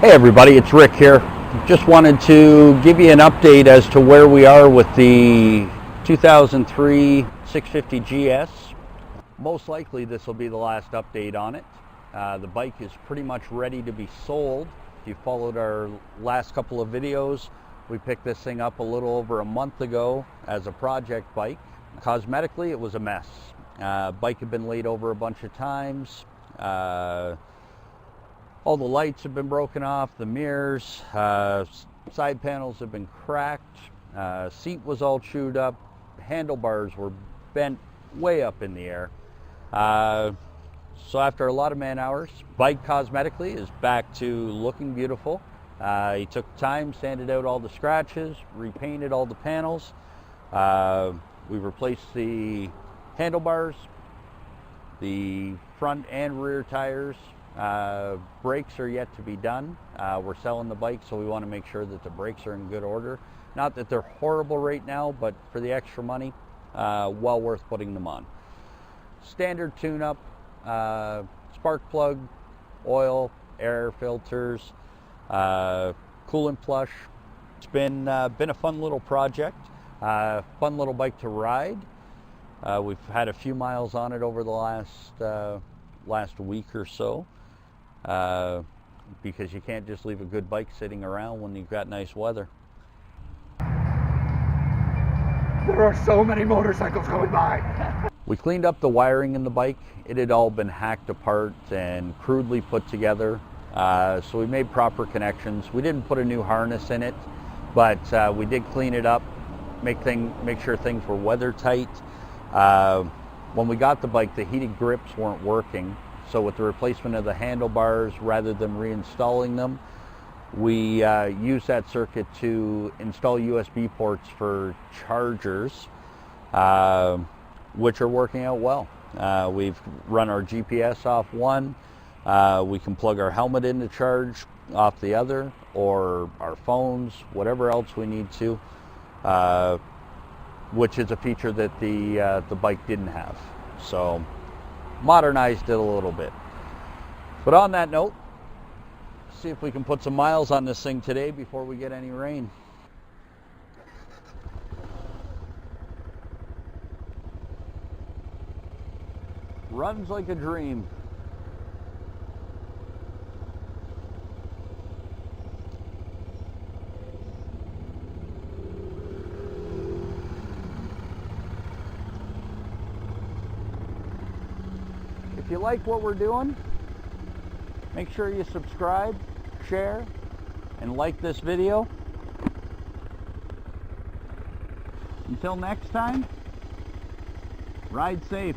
Hey everybody, it's Rick here. Just wanted to give you an update as to where we are with the 2003 650 GS. Most likely this will be the last update on it. The bike is pretty much ready to be sold. If you followed our last couple of videos, we picked this thing up a little over a month ago as a project bike. Cosmetically, it was a mess. Bike had been laid over a bunch of times. All the lights have been broken off, the mirrors, side panels have been cracked, seat was all chewed up, handlebars were bent way up in the air. So after a lot of man hours, bike cosmetically is back to looking beautiful. He took time, sanded out all the scratches, repainted all the panels. We replaced the handlebars, the front and rear tires. Brakes are yet to be done. We're selling the bike, so we want to make sure that the brakes are in good order. Not that they're horrible right now, but for the extra money, well worth putting them on. Standard tune-up, spark plug, oil, air filters, coolant flush. It's been a fun little project, fun little bike to ride. We've had a few miles on it over the last week or so, because you can't just leave a good bike sitting around when you've got nice weather. There are so many motorcycles going by. We cleaned up the wiring in the bike. It had all been hacked apart and crudely put together, so we made proper connections. We didn't put a new harness in it, but we did clean it up, make sure things were weather tight. When we got the bike, the heated grips weren't working, so with the replacement of the handlebars, rather than reinstalling them, we used that circuit to install USB ports for chargers, which are working out well. We've run our GPS off one. We can plug our helmet in to charge off the other, or our phones, whatever else we need to. Which is a feature that the bike didn't have. So modernized it a little bit. But on that note, see if we can put some miles on this thing today before we get any rain. Runs like a dream. If you like what we're doing, make sure you subscribe, share, and like this video. Until next time, ride safe.